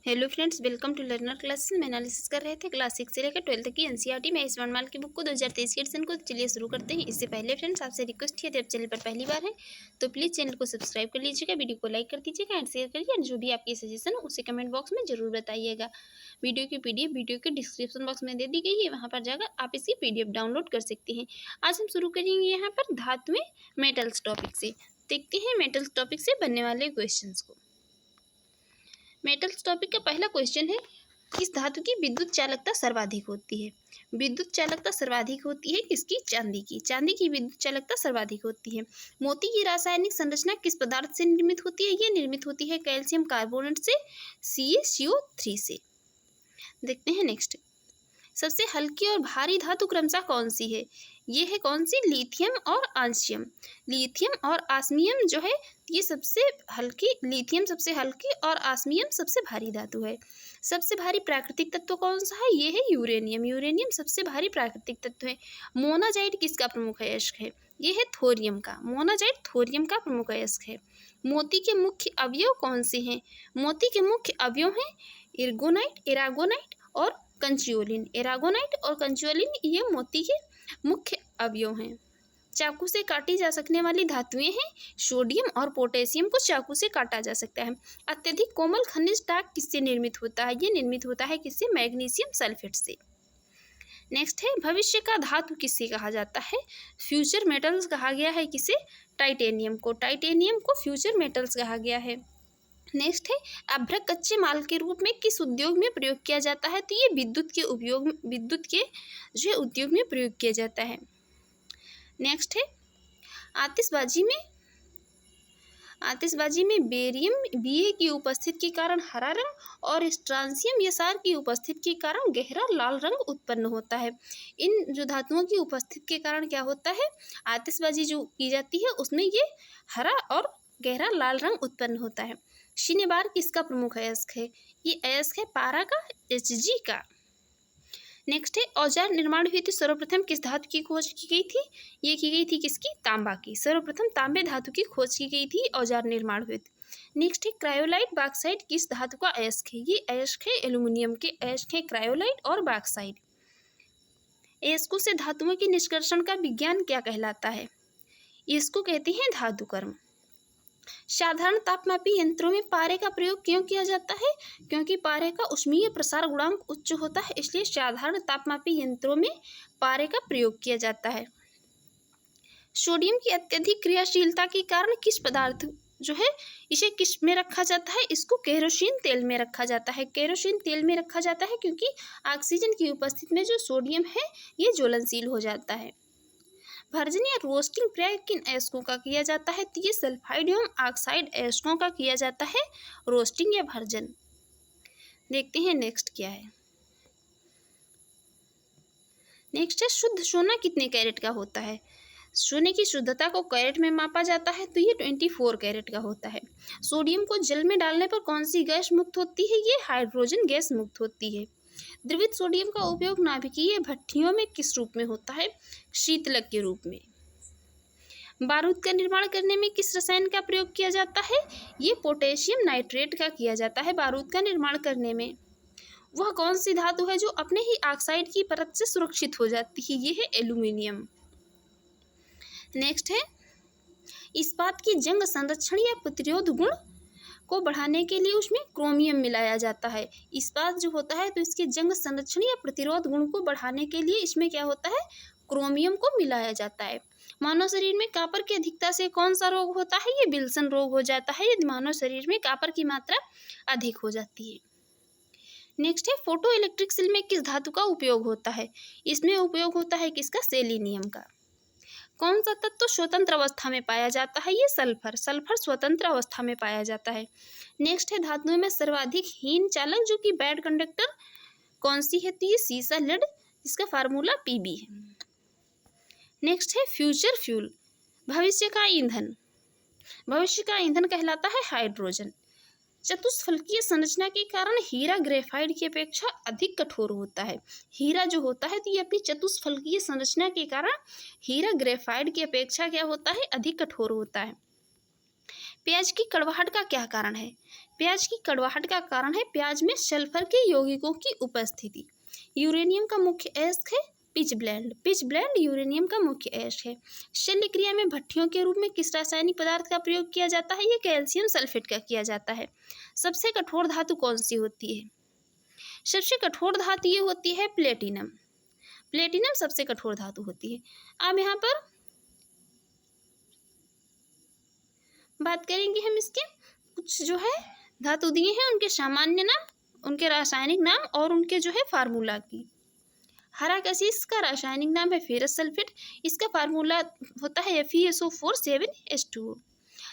Hello friends, welcome to learner classes में analysis कर रहे थे क्लास 6 से लेकर 12 तक की एनसीईआरटी में इस वर्णमाला की बुक को 2023 के एडिशन को। चलिए शुरू करते हैं। इससे पहले फ्रेंड्स आपसे रिक्वेस्ट है, यदि आप चैनल पर पहली बार है तो प्लीज़ चैनल को सब्सक्राइब कर लीजिएगा, वीडियो को लाइक कर दीजिएगा एंड शेयर करिए। जो भी आपकी सजेशन हो उसे कमेंट बॉक्स में जरूर बताइएगा। वीडियो की पीडीएफ वीडियो के डिस्क्रिप्शन बॉक्स में दे दी गई है, वहाँ पर जाकर आप इसकी पीडीएफ डाउनलोड कर सकते हैं। आज हम शुरू करेंगे यहाँ पर धातुएं मेटल्स टॉपिक से। देखते हैं मेटल्स टॉपिक से बनने वाले क्वेश्चंस को। मेटल्स टॉपिक का पहला क्वेश्चन है, किस धातु की विद्युत चालकता सर्वाधिक होती है। विद्युत चालकता सर्वाधिक होती है किसकी? चांदी की। चांदी की विद्युत चालकता सर्वाधिक होती है। मोती की रासायनिक संरचना किस पदार्थ से निर्मित होती है? ये निर्मित होती है कैल्शियम कार्बोनेट से, CaCO3 से। देखते हैं नेक्स्ट। सबसे हल्की और भारी धातु क्रमशः कौन सी है? ये है कौन सी? लिथियम और ऑस्मियम। लिथियम और ऑस्मियम जो है ये सबसे हल्की, लिथियम सबसे हल्की और ऑस्मियम सबसे भारी धातु है। सबसे भारी प्राकृतिक तत्व कौन सा है? ये है यूरेनियम। यूरेनियम सबसे भारी प्राकृतिक तत्व है। मोनाजाइट किसका प्रमुख अयस्क है? ये है थोरियम का। मोनाजाइट थोरियम का प्रमुख अयस्क है। मोती के मुख्य अवयव कौन से हैं? मोती के मुख्य अवयव हैं इर्गोनाइट, एरागोनाइट और कंचियोलिन। एरागोनाइट और कंचियोलिन ये मोती के मुख्य अवयव हैं। चाकू से काटी जा सकने वाली धातुएं हैं सोडियम और पोटेशियम को चाकू से काटा जा सकता है। अत्यधिक कोमल खनिज टाक किससे निर्मित होता है? ये निर्मित होता है किससे? मैग्नीशियम सल्फेट से। नेक्स्ट है, भविष्य का धातु किससे कहा जाता है? फ्यूचर मेटल्स कहा गया है किसे? टाइटेनियम को। टाइटेनियम को फ्यूचर मेटल्स कहा गया है। नेक्स्ट है, अभ्रक कच्चे माल के रूप में किस उद्योग में प्रयोग किया जाता है? तो ये विद्युत के जो है उद्योग में प्रयोग किया जाता है। नेक्स्ट है, आतिशबाजी में बेरियम Ba की उपस्थिति के कारण हरा रंग और स्ट्रांसियम Sr की उपस्थिति के कारण गहरा लाल रंग उत्पन्न होता है। इन जो धातुओं की उपस्थिति के कारण क्या होता है? आतिशबाजी जो की जाती है उसमें ये हरा और गहरा लाल रंग उत्पन्न होता है। शिनेबार किसका प्रमुख अयस्क है? ये अयस्क है पारा का, Hg का। नेक्स्ट है, औजार निर्माण हेतु सर्वप्रथम किस धातु की खोज की गई थी? ये की गई थी किसकी? तांबा की। सर्वप्रथम तांबे धातु की खोज की गई थी औजार निर्माण हेतु। नेक्स्ट है, क्रायोलाइट बॉक्साइट किस धातु का अयस्क है? ये अयस्क है एल्यूमिनियम के। अयस्क है क्रायोलाइट और बॉक्साइट। अयस्कों से धातुओं के निष्कर्षण का विज्ञान क्या कहलाता है? इसको कहते हैं धातु कर्म। साधारण तापमापी यंत्रों में पारे का प्रयोग क्यों किया जाता है? क्योंकि पारे का ऊष्मीय प्रसार गुणांक उच्च होता है, इसलिए साधारण तापमापी यंत्रों में पारे का प्रयोग किया जाता है। सोडियम की अत्यधिक क्रियाशीलता के कारण किस पदार्थ जो है इसे किस में रखा जाता है? इसको केरोसिन तेल में रखा जाता है। केरोसिन तेल में रखा जाता है क्योंकि ऑक्सीजन की उपस्थिति में जो सोडियम है ये ज्वलनशील हो जाता है। भर्जन या रोस्टिंग प्रक्रिया किन अयस्कों का किया जाता है? तो ये सल्फाइड एवं ऑक्साइड अयस्कों का किया जाता है रोस्टिंग या भर्जन। देखते हैं नेक्स्ट क्या है। नेक्स्ट है, शुद्ध सोना कितने कैरेट का होता है? सोने की शुद्धता को कैरेट में मापा जाता है तो ये 24 कैरेट का होता है। सोडियम को जल में डालने पर कौन सी गैस मुक्त होती है? ये हाइड्रोजन गैस मुक्त होती है। द्रवित सोडियम का उपयोग नाभिकीय भट्ठियों में किस रूप में होता है? शीतलक के रूप में। बारूद का निर्माण करने में किस रसायन का प्रयोग किया जाता है? ये पोटेशियम नाइट्रेट का किया जाता है बारूद का निर्माण करने में। वह कौन सी धातु है जो अपने ही ऑक्साइड की परत से सुरक्षित हो जाती है? ये है एल्यूमिनियम। नेक्स्ट है, इस्पात की जंग संरक्षण या प्रतिरोध गुण को बढ़ाने के लिए उसमें क्रोमियम मिलाया जाता है। इस्पात जो होता है तो इसके जंग संरक्षण या प्रतिरोध गुण को बढ़ाने के लिए इसमें क्या होता है? क्रोमियम को मिलाया जाता है। मानव शरीर में कॉपर की अधिकता से कौन सा रोग होता है? ये विल्सन रोग हो जाता है यदि मानव शरीर में कॉपर की मात्रा अधिक हो जाती है। नेक्स्ट है, फोटो इलेक्ट्रिक सेल में किस धातु का उपयोग होता है? इसमें उपयोग होता है किसका? सेलेनियम का। कौन सा तत्व स्वतंत्र अवस्था में पाया जाता है? ये सल्फर। सल्फर स्वतंत्र अवस्था में पाया जाता है। नेक्स्ट है, धातुओं में सर्वाधिक हीन चालक जो कि बैड कंडक्टर कौन सी है? तो ये सीसा लेड, इसका फार्मूला Pb है। नेक्स्ट है, फ्यूचर फ्यूल भविष्य का ईंधन। भविष्य का ईंधन कहलाता है हाइड्रोजन। चतुष्फलकीय संरचना के कारण हीरा ग्रेफाइट की अपेक्षा अधिक कठोर होता है। हीरा जो होता है तो ये अपनी चतुष्फलकीय संरचना के कारण हीरा ग्रेफाइट की अपेक्षा क्या होता है? अधिक कठोर होता है। प्याज की कड़वाहट का क्या कारण है? प्याज की कड़वाहट का कारण है प्याज में सल्फर के यौगिकों की उपस्थिति। यूरेनियम का मुख्य अयस्क है pitch blend. Pitch blend uranium का मुख्य अयस्क है। शल्य क्रिया में भट्ठियों के रूप में किस रासायनिक पदार्थ का प्रयोग किया जाता है? ये कैल्शियम सल्फेट का किया जाता है। सबसे कठोर धातु कौन सी होती है? सबसे कठोर धातु ये होती है प्लेटिनम। प्लेटिनम सबसे कठोर धातु होती है। अब यहाँ पर बात करेंगे हम इसके कुछ जो है धातु दिए हैं उनके सामान्य नाम, उनके रासायनिक नाम और उनके जो है फार्मूला की। हरा कशिश का रासायनिक नाम है फेरस सल्फेट। इसका फार्मूला होता है FeSO4 7H2O।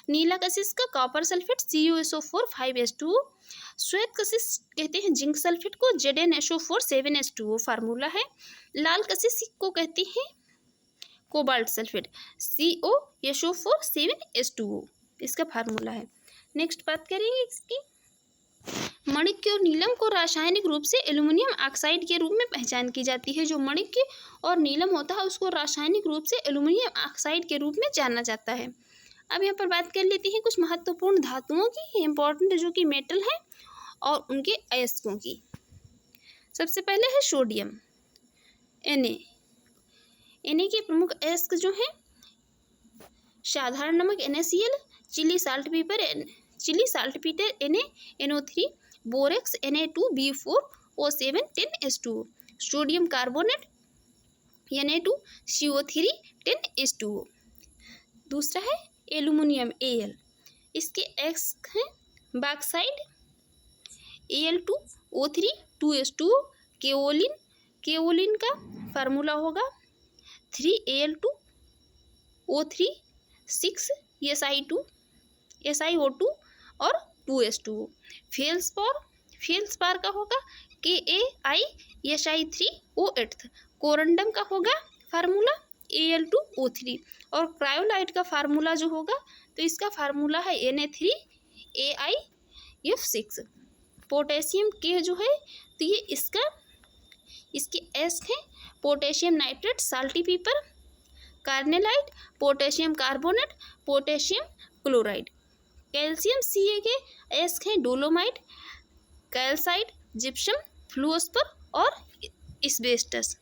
नीला कशिश का कॉपर सल्फेट CuSO4 5H2O। श्वेत कशिश कहते हैं जिंक सल्फेट को ZnSO4 7H2O फार्मूला है। लाल कशिश को कहते हैं कोबाल्ट सल्फेट CoSO4 7H2O इसका फार्मूला है। नेक्स्ट बात करेंगे इसकी। मणिक्य और नीलम को रासायनिक रूप से एल्युमिनियम ऑक्साइड के रूप में पहचान की जाती है। जो मणिक्य और नीलम होता है उसको रासायनिक रूप से एल्युमिनियम ऑक्साइड के रूप में जाना जाता है। अब यहाँ पर बात कर लेते हैं कुछ महत्वपूर्ण धातुओं की, इंपॉर्टेंट जो कि मेटल है और उनके अयस्कों की। सबसे पहले है सोडियम Na के प्रमुख अयस्क जो हैं साधारण नमक NaCl, Chile saltpetre Na NO3, borax Na2B4O7 10H2O, sodium carbonate Na2CO3 10H2O। दूसरा है एल्युमिनियम Al, इसके अयस्क हैं बॉक्साइड Al2O3 2H2O। केओलिन का फार्मूला होगा 3Al2O3 6 SiO2 और 2H2O। फेल्सपार का होगा KAiSi3O8। कोरंडम का होगा फार्मूला Al2O3 और क्रायोलाइट का फार्मूला जो होगा तो इसका फार्मूला है Na3AiF6। पोटेशियम के जो है तो ये इसके अयस्क हैं पोटेशियम नाइट्रेट साल्टी पीपर, carnallite, potassium carbonate, potassium chloride. Calcium Ca के अयस्क हैं डोलोमाइट, कैल्साइट, जिप्सम, फ्लूओस्पर और एस्बेस्टस।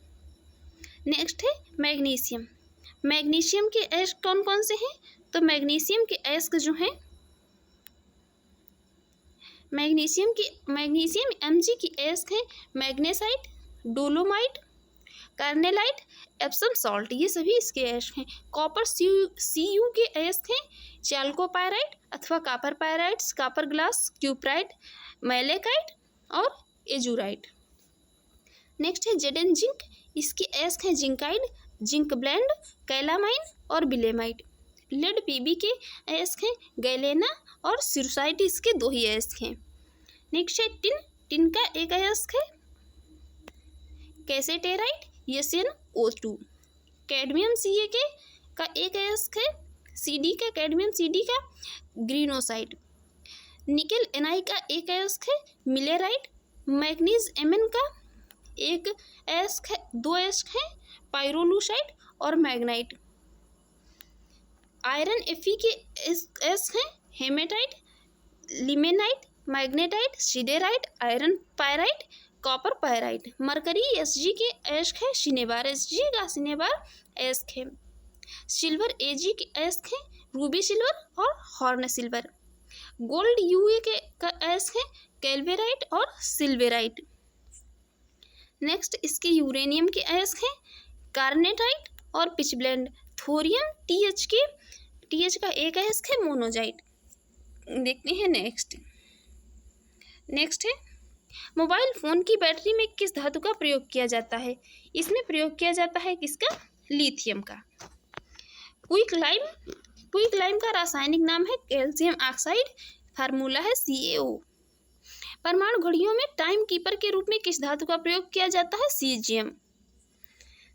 नेक्स्ट है मैग्नीशियम के अयस्क कौन कौन से हैं? तो मैग्नीशियम के अयस्क जो हैं मैग्नीशियम Mg की अयस्क हैं magnesite, dolomite, carnallite, Epsom salt, ये सभी इसके अयस्क हैं। कॉपर Cu के अयस्क हैं चैल्कोपायराइट अथवा copper pyrites, copper glass, cuprite, malachite और एजुराइट। नेक्स्ट है Zn जिंक, इसके अयस्क हैं जिंकाइड, जिंक ब्लेंड, कैलामाइन और बिलेमाइट। लेड Pb के अयस्क हैं गैलेना और सिरुसाइट, इसके 2 ही अयस्क हैं। नेक्स्ट है टिन का एक अयस्क है कैसेटेराइट SnO2। कैडमियम Ca का एक अयस्क है कैडमियम CD का ग्रीनोसाइट। निकेल Ni का एक अयस्क है मिलेराइट। मैग्नीज Mn का एक अयस्क है 2 अयस्क हैं पाइरोलूसाइट और मैग्नाइट। आयरन Fe के अयस्क हैं hematite, limonite, magnetite, siderite, iron pyrite, copper pyrite. Mercury Sg के अयस्क है सिनेबार, Sg का सिनेबार अयस्क है। सिल्वर Ag के अयस्क है रूबी सिल्वर और हॉर्न सिल्वर। गोल्ड Ua के अयस्क है कैल्वेराइट और सिल्वेराइट। नेक्स्ट इसके यूरेनियम के अयस्क हैं कार्नेटाइट और पिचब्लेंड। थोरियम TH का एक अयस्क है मोनोजाइट। देखते हैं नेक्स्ट है मोबाइल फ़ोन की बैटरी में किस धातु का प्रयोग किया जाता है? इसमें प्रयोग किया जाता है किसका? लिथियम का। क्विक लाइम का रासायनिक नाम है कैल्शियम ऑक्साइड, फार्मूला है CaO। परमाणु घड़ियों में टाइम कीपर के रूप में किस धातु का प्रयोग किया जाता है? सीजियम।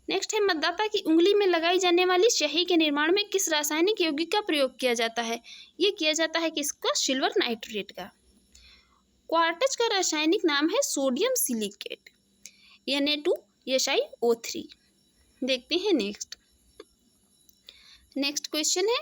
नेक्स्ट है मतदाता की उंगली में लगाई जाने वाली स्याही के निर्माण में किस रासायनिक यौगिक का प्रयोग किया जाता है? ये किया जाता है किसका? सिल्वर नाइट्रेट का। क्वार्टज का रासायनिक नाम है सोडियम सिलिकेट Na2SiO3। देखते हैं नेक्स्ट क्वेश्चन है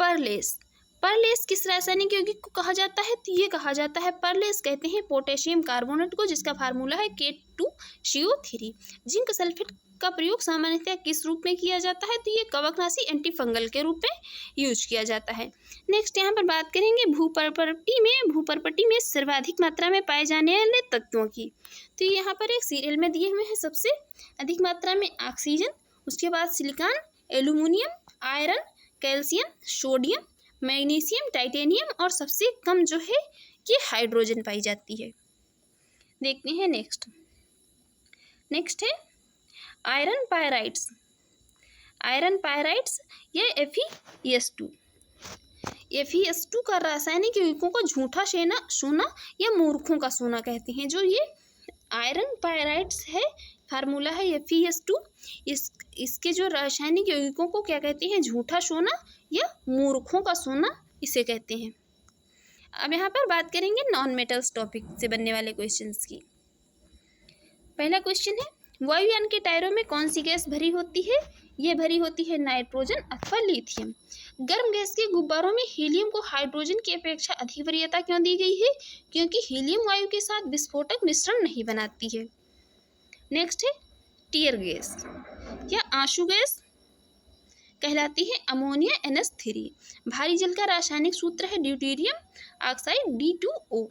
परलेस, परलेस किस रासायनिक यौगिक को कहा जाता है? तो ये कहा जाता है परलेस कहते हैं पोटेशियम कार्बोनेट को, जिसका फार्मूला है K2CO3। जिंक सल्फेट का प्रयोग सामान्यतः किस रूप में किया जाता है? तो ये कवकनाशी एंटीफंगल के रूप में यूज किया जाता है। नेक्स्ट यहाँ पर बात करेंगे भूपर्पटी में सर्वाधिक मात्रा में पाए जाने वाले तत्वों की। तो यहाँ पर एक सीरियल में दिए हुए हैं। सबसे अधिक मात्रा में ऑक्सीजन, उसके बाद silicon, aluminium, iron, calcium, sodium, magnesium, titanium और सबसे कम जो है ये हाइड्रोजन पाई जाती है। देखते हैं नेक्स्ट है आयरन पायराइड्स। आयरन पायराइड्स या FeS2। FeS2 का रासायनिक यौगिकों को झूठा सोना या मूर्खों का सोना कहते हैं। जो ये आयरन पायराइड्स है, फार्मूला है FeS2। इसके जो रासायनिक यौगिकों को क्या कहते हैं? झूठा सोना या मूर्खों का सोना इसे कहते हैं। अब यहाँ पर बात करेंगे नॉन मेटल्स टॉपिक से बनने वाले क्वेश्चंस की। पहला क्वेश्चन है वायुयान के टायरों में कौन सी गैस भरी होती है? ये भरी होती है नाइट्रोजन अथवा लिथियम। गर्म गैस के गुब्बारों में हीलियम को हाइड्रोजन की अपेक्षा अधिक वरीयता क्यों दी गई है? क्योंकि हीलियम वायु के साथ विस्फोटक मिश्रण नहीं बनाती है। नेक्स्ट है टीयर गैस या आंसू गैस कहलाती है अमोनिया NH3। भारी जल का रासायनिक सूत्र है deuterium oxide D2O।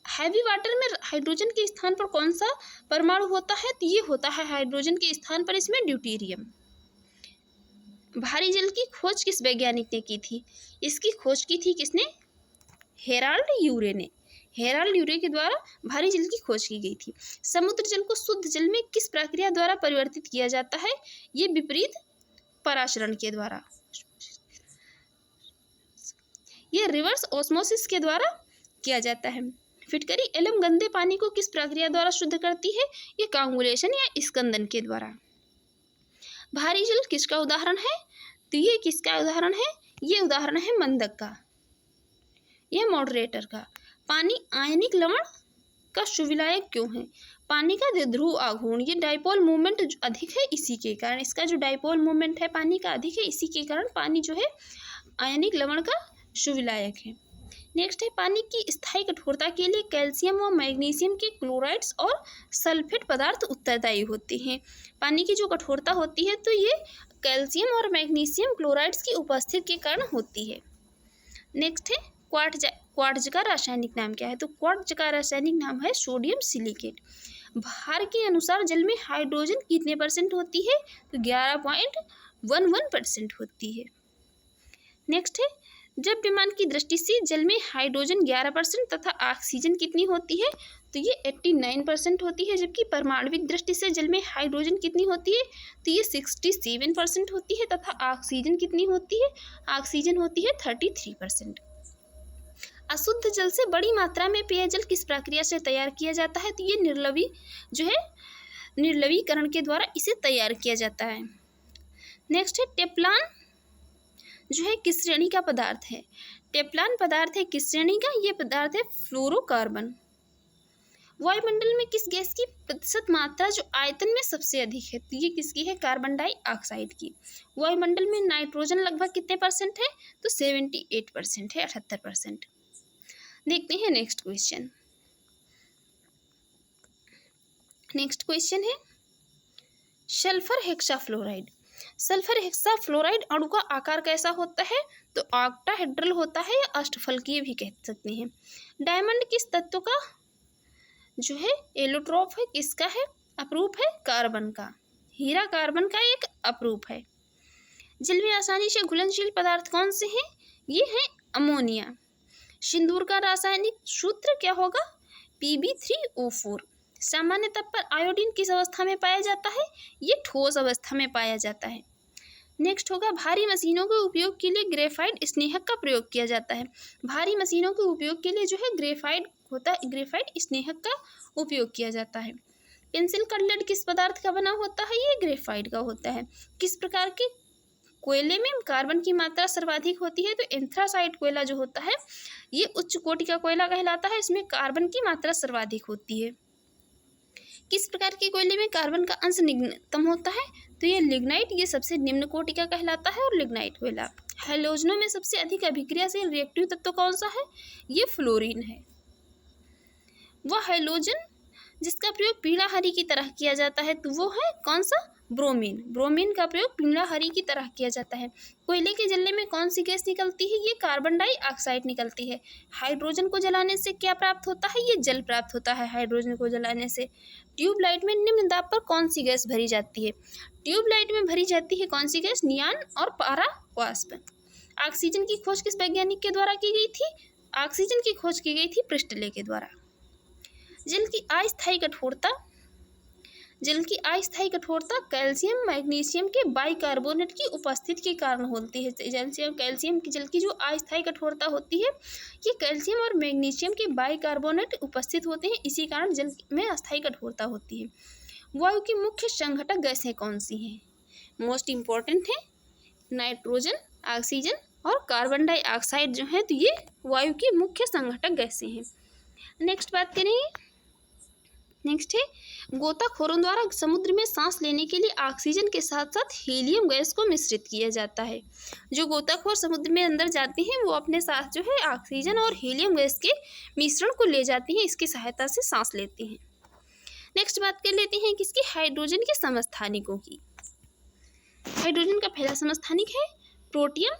Heavy water में हाइड्रोजन के स्थान पर कौन सा परमाणु होता है? तो ये होता है हाइड्रोजन के स्थान पर इसमें ड्यूटेरियम। भारी जल की खोज किस वैज्ञानिक ने की थी? इसकी खोज की थी किसने? हेराल्ड यूरे ने। हेराल्ड यूरे के द्वारा भारी जल की खोज की गई थी। समुद्र जल को शुद्ध जल में किस प्रक्रिया द्वारा परिवर्तित किया जाता है? ये विपरीत पराशरण के द्वारा, ये रिवर्स ऑस्मोसिस के द्वारा किया जाता है। फिटकरी एवं गंदे पानी को किस प्रक्रिया द्वारा शुद्ध करती है? ये कांगुलेशन या स्कंदन के द्वारा। भारी जल किसका उदाहरण है? तो ये किसका उदाहरण है? ये उदाहरण है मंदक का, यह मॉडरेटर का। पानी आयनिक लवण का सुविलायक क्यों है? पानी का द्विध्रुव आघूर्ण, ये डाइपोल मूवमेंट अधिक है, इसी के कारण इसका जो डाइपोल मूवमेंट है पानी का अधिक है, इसी के कारण पानी जो है आयनिक लवण का सुविलायक है। नेक्स्ट है पानी की स्थायी कठोरता के लिए कैल्शियम व मैग्नीशियम के क्लोराइड्स और सल्फेट पदार्थ उत्तरदायी होते हैं। पानी की जो कठोरता होती है तो ये कैल्शियम और मैग्नीशियम क्लोराइड्स की उपस्थिति के कारण होती है। नेक्स्ट है क्वार्ट्ज का रासायनिक नाम क्या है? तो क्वार्ट्ज का रासायनिक नाम है सोडियम सिलिकेट। भार के अनुसार जल में हाइड्रोजन कितने % होती है? तो 11.11% होती है। नेक्स्ट है द्रव्यमान की दृष्टि से जल में हाइड्रोजन 11% तथा ऑक्सीजन कितनी होती है? तो ये 89% होती है। जबकि परमाणविक दृष्टि से जल में हाइड्रोजन कितनी होती है? तो ये 67% होती है तथा ऑक्सीजन कितनी होती है? ऑक्सीजन होती है 33%। अशुद्ध जल से बड़ी मात्रा में पेयजल किस प्रक्रिया से तैयार किया जाता है? तो ये निर्लवीकरण के द्वारा इसे तैयार किया जाता है। नेक्स्ट है टेफ्लॉन जो है किस श्रेणी का पदार्थ है? टेफ्लॉन पदार्थ है किस श्रेणी का? ये पदार्थ है फ्लोरोकार्बन। वायुमंडल में किस गैस की प्रतिशत मात्रा जो आयतन में सबसे अधिक है? तो ये किसकी है? कार्बन डाइऑक्साइड की। वायुमंडल में नाइट्रोजन लगभग कितने % है? तो 78% है, 78%। देखते हैं नेक्स्ट क्वेश्चन। नेक्स्ट क्वेश्चन है सल्फर हेक्साफ्लोराइड। सल्फर हेक्साफ्लोराइड अणु का आकार कैसा होता है? तो ऑक्टाहेड्रल होता है या अष्टफलकीय भी कह सकते हैं। डायमंड किस तत्व का जो है एलोट्रोप है? किसका है? अपरूप है कार्बन का। हीरा कार्बन का एक अपरूप है। जल में आसानी से घुलनशील पदार्थ कौन से हैं? ये है अमोनिया। सिंदूर का रासायनिक सूत्र क्या होगा? Pb3O4। सामान्य तप पर आयोडीन किस अवस्था में पाया जाता है? ये ठोस अवस्था में पाया जाता है। नेक्स्ट होगा भारी मशीनों के उपयोग के लिए ग्रेफाइट स्नेहक का प्रयोग किया जाता है। भारी मशीनों के उपयोग के लिए जो है ग्रेफाइट स्नेहक का उपयोग किया जाता है। पेंसिल का लेड किस पदार्थ का बना होता है? ये ग्रेफाइट का होता है। किस प्रकार के कोयले में कार्बन की मात्रा सर्वाधिक होती है? तो एंथ्रासाइट कोयला जो होता है ये उच्च कोटि का कोयला कहलाता है। इसमें कार्बन की मात्रा सर्वाधिक होती है। किस प्रकार के कोयले में कार्बन का अंश निम्नतम होता है? तो ये लिग्नाइट, ये सबसे निम्न कोटि का कहलाता है और लिग्नाइट कोयला हैलोजनों में सबसे अधिक अभिक्रियाशील रिएक्टिव तत्व कौन सा है? ये फ्लोरीन है। वह हैलोजन जिसका प्रयोग पीला हरी की तरह किया जाता है तो वो है कौन सा? ब्रोमीन। ब्रोमीन का प्रयोग पीला हरी की तरह किया जाता है। कोयले के जलने में कौन सी गैस निकलती है? ये कार्बन डाइऑक्साइड निकलती है। हाइड्रोजन को जलाने से क्या प्राप्त होता है? ये जल प्राप्त होता है हाइड्रोजन को जलाने से। ट्यूबलाइट में निम्न दाब पर कौन सी गैस भरी जाती है? ट्यूबलाइट में भरी जाती है कौन सी गैस? नियान और पारा वाष्प। ऑक्सीजन की खोज किस वैज्ञानिक के द्वारा की गई थी? ऑक्सीजन की खोज की गई थी प्रिस्टले के द्वारा। जल की अस्थायी कठोरता कैल्शियम मैग्नीशियम के बाइकार्बोनेट की उपस्थिति के कारण होती है। जल की जो अस्थायी कठोरता होती है ये कैल्शियम और मैग्नीशियम के बाइकार्बोनेट उपस्थित होते हैं, इसी कारण जल में अस्थायी कठोरता होती है। वायु की मुख्य संघटक गैसें कौन सी हैं? मोस्ट इम्पॉर्टेंट है नाइट्रोजन, ऑक्सीजन और कार्बन डाइऑक्साइड जो है तो ये वायु की मुख्य संघटक गैसें हैं। नेक्स्ट बात करेंगे। नेक्स्ट है गोताखोरों द्वारा समुद्र में सांस लेने के लिए ऑक्सीजन के साथ साथ हीलियम गैस को मिश्रित किया जाता है। जो गोताखोर समुद्र में अंदर जाते हैं वो अपने साथ जो है ऑक्सीजन और हीलियम गैस के मिश्रण को ले जाते हैं, इसकी सहायता से सांस लेते हैं। नेक्स्ट बात कर लेते हैं किसकी? हाइड्रोजन के समस्थानिकों की। हाइड्रोजन का पहला समस्थानिक है प्रोटियम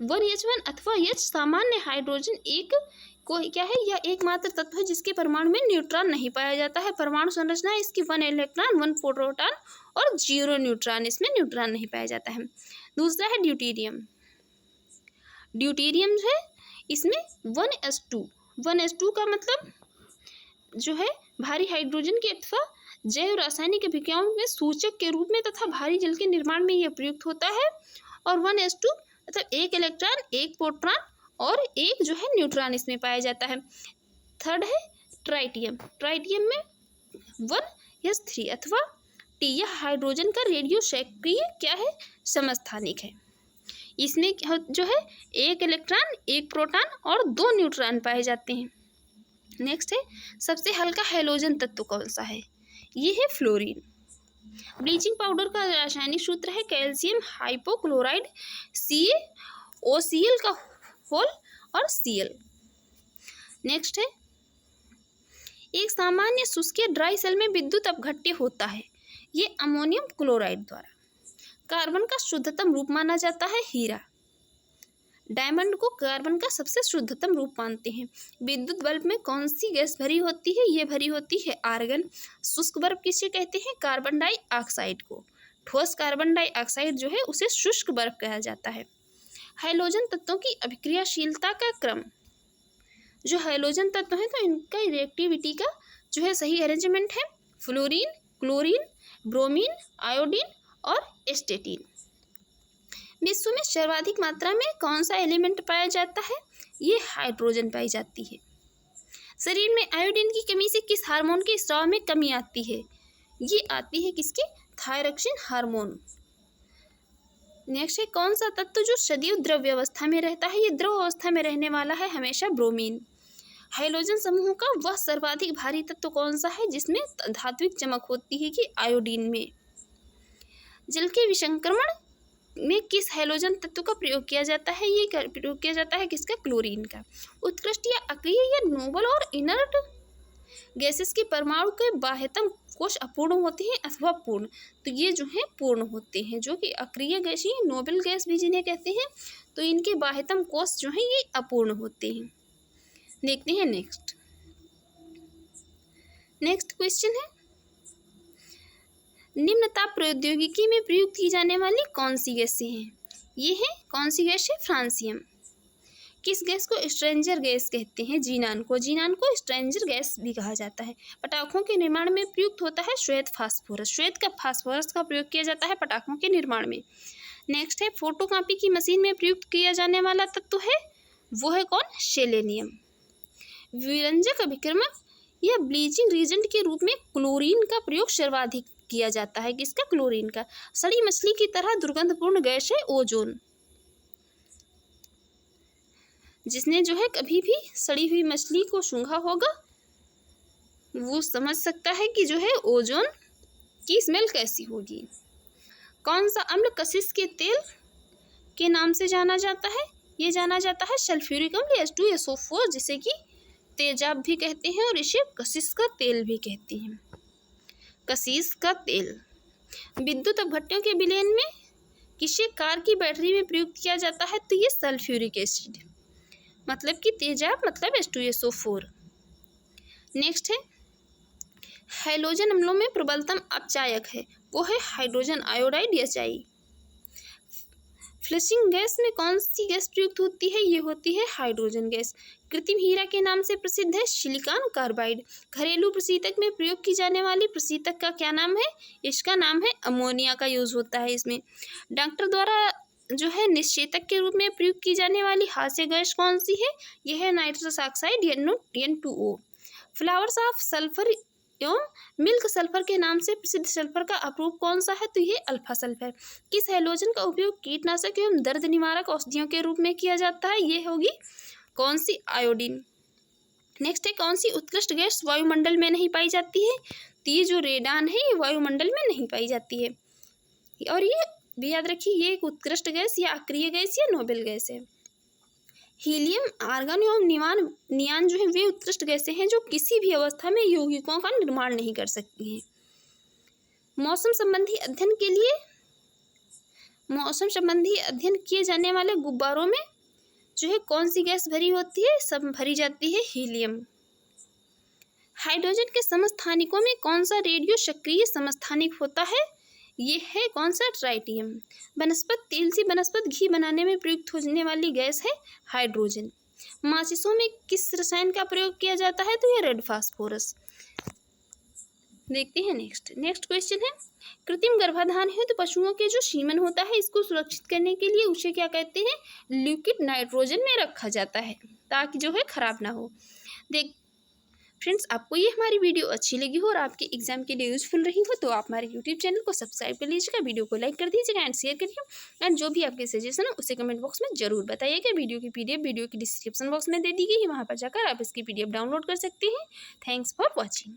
1H1 अथवा H। सामान्य हाइड्रोजन क्या है? यह एकमात्र तत्व है जिसके परमाणु में न्यूट्रॉन नहीं पाया जाता है। परमाणु संरचना है इसकी 1 इलेक्ट्रॉन 1 प्रोटॉन और 0 न्यूट्रॉन, इसमें न्यूट्रॉन नहीं पाया जाता है। दूसरा है ड्यूटेरियम। ड्यूटेरियम है इसमें 1s2 का मतलब जो है भारी हाइड्रोजन के अथवा जैव रासायनिक अभिक्रियाओं में सूचक के रूप में तथा भारी जल के निर्माण में यह प्रयुक्त होता है। और 1s2 मतलब 1 इलेक्ट्रॉन 1 प्रोटॉन और 1 जो है न्यूट्रॉन इसमें पाया जाता है। थर्ड है ट्राइटियम। ट्राइटियम में 1s3 अथवा T, यह हाइड्रोजन का रेडियो सक्रिय क्या है? समस्थानिक है। इसमें जो है 1 इलेक्ट्रॉन 1 प्रोटॉन और 2 न्यूट्रॉन पाए जाते हैं। नेक्स्ट है सबसे हल्का हैलोजन तत्व कौन सा है? ये है फ्लोरीन। ब्लीचिंग पाउडर का रासायनिक सूत्र है कैल्शियम हाइपोक्लोराइड CaOCl का होल और Cl। नेक्स्ट है एक सामान्य शुष्क ड्राई सेल में विद्युत अपघट्य होता है, ये अमोनियम क्लोराइड द्वारा। कार्बन का शुद्धतम रूप माना जाता है हीरा। डायमंड को कार्बन का सबसे शुद्धतम रूप मानते हैं। विद्युत बल्ब में कौन सी गैस भरी होती है? ये भरी होती है आर्गन। शुष्क बर्फ किसे कहते हैं? कार्बन डाइऑक्साइड को। ठोस कार्बन डाइऑक्साइड जो है उसे शुष्क बर्फ कहा जाता है। हैलोजन तत्वों की अभिक्रियाशीलता का क्रम। जो हैलोजन तत्व हैं तो इनका रिएक्टिविटी का जो है सही अरेंजमेंट है फ्लोरीन, क्लोरीन, ब्रोमीन, आयोडीन और एस्टेटीन। विश्व में सर्वाधिक मात्रा में कौन सा एलिमेंट पाया जाता है? ये हाइड्रोजन पाई जाती है। शरीर में आयोडीन की कमी से किस हार्मोन के स्राव में कमी आती है? ये आती है किसके? Thyroxine hormone. नेक्स्ट है कौन सा तत्व जो सदैव द्रव्य अवस्था में रहता है? ये द्रव अवस्था में रहने वाला है हमेशा ब्रोमीन। हाइड्रोजन समूह का वह सर्वाधिक भारी तत्व कौन सा है जिसमें धात्विक चमक होती है कि आयोडीन में। जल के विसंक्रमण में किस हैलोजन तत्व का प्रयोग किया जाता है? ये प्रयोग किया जाता है किसका? क्लोरीन का। उत्कृष्ट या अक्रिय या नोबल और इनर्ट गैसेस के परमाणु के बाह्यतम कोश अपूर्ण होते हैं अथवा पूर्ण, तो ये जो है पूर्ण होते हैं। जो कि अक्रिय गैस ही नोबल गैस भी जिन्हें कहते हैं तो इनके बाह्यतम कोश जो है ये अपूर्ण होते हैं। देखते हैं नेक्स्ट क्वेश्चन है निम्न ताप प्रौद्योगिकी में प्रयुक्त की जाने वाली कौन सी गैसें हैं? ये है कौन सी गैस है? फ्रांसियम। किस गैस को स्ट्रेंजर गैस कहते हैं? जीनान को स्ट्रेंजर गैस भी कहा जाता है। पटाखों के निर्माण में प्रयुक्त होता है श्वेत का फास्फोरस का प्रयोग किया जाता है पटाखों के निर्माण में। नेक्स्ट है फोटोकॉपी की मशीन में प्रयुक्त किया जाने वाला तत्व है वो है कौन? सेलेनियम। विरंजक अभिक्रमक या ब्लीचिंग रीजेंट के रूप में क्लोरीन का प्रयोग सर्वाधिक किया जाता है। किसका? क्लोरीन का। सड़ी मछली की तरह दुर्गंधपूर्ण गैस है ओजोन। जिसने जो है कभी भी सड़ी हुई मछली को सूंघा होगा वो समझ सकता है कि जो है ओजोन की स्मेल कैसी होगी। कौन सा अम्ल कशिश के तेल के नाम से जाना जाता है? ये जाना जाता है सल्फ्यूरिक अम्ल H2SO4, जिसे कि तेजाब भी कहते हैं और इसे कशिश का तेल भी कहते हैं। कशिश का तेल। विद्युत अपघट्यों के विलयन में किसे कार की बैटरी में प्रयुक्त किया जाता है? तो ये सल्फ्यूरिक एसिड, मतलब कि तेजाब, मतलब H2SO4। नेक्स्ट है, हैलोजन अम्लों में प्रबलतम अपचायक है, वो है hydrogen iodide HI। Flushing gas में कौन सी गैस प्रयुक्त होती है? ये होती है हाइड्रोजन गैस। कृत्रिम हीरा के नाम से प्रसिद्ध है सिलिकॉन कार्बाइड। घरेलू प्रशीतक में प्रयोग की जाने वाली प्रशीतक का क्या नाम है? इसका नाम है अमोनिया का यूज होता है इसमें। डॉक्टर द्वारा जो है निश्चेतक के रूप में प्रयोग की जाने वाली हास्य गैस कौन सी है? यह है nitrous oxide N2O। Flowers of sulphur एवं मिल्क सल्फर के नाम से प्रसिद्ध सल्फर का अपरूप कौन सा है? तो ये अल्फा सल्फर। किस हैलोजन का उपयोग कीटनाशक एवं दर्द निवारक औषधियों के रूप में किया जाता है? ये होगी कौन सी? आयोडीन। नेक्स्ट है, कौन सी उत्कृष्ट गैस वायुमंडल में नहीं पाई जाती है? तो ये जो रेडान है ये वायुमंडल में नहीं पाई जाती है। और ये भी याद रखिए, ये एक उत्कृष्ट गैस या अक्रिय गैस या नोबेल गैस है। हीलियम, आर्गन एवं नियान जो है वे उत्कृष्ट गैसें हैं जो किसी भी अवस्था में यौगिकों का निर्माण नहीं कर सकती हैं। मौसम संबंधी अध्ययन किए जाने वाले गुब्बारों में जो है कौन सी गैस भरी होती है? सब भरी जाती है हीलियम। हाइड्रोजन के समस्थानिकों में कौन सा रेडियो सक्रिय समस्थानिक होता है? ये है कौन सा? ट्राइटियम। वनस्पति तेल से वनस्पति घी बनाने में प्रयुक्त होने वाली गैस है हाइड्रोजन। माचिसों में किस रसायन का प्रयोग किया जाता है? तो ये रेड फास्फोरस। देखते हैं नेक्स्ट क्वेश्चन है, कृत्रिम गर्भाधान हेतु पशुओं के जो सीमन होता है इसको सुरक्षित करने के लिए उसे क्या कहते हैं? लिक्विड नाइट्रोजन में रखा जाता है ताकि जो है खराब ना हो। देख फ्रेंड्स, आपको ये हमारी वीडियो अच्छी लगी हो और आपके एग्जाम के लिए यूजफुल रही हो तो आप हमारे यूट्यूब चैनल को सब्सक्राइब कर लीजिएगा, वीडियो को लाइक कर दीजिएगा एंड शेयर करिए। एंड जो भी आपके सजेशन है उसे कमेंट बॉक्स में जरूर बताइएगा। वीडियो की PDF वीडियो की डिस्क्रिप्शन बॉक्स में दे दी गई है, वहाँ पर जाकर आप इसकी PDF डाउनलोड कर सकते हैं। Thanks for watching.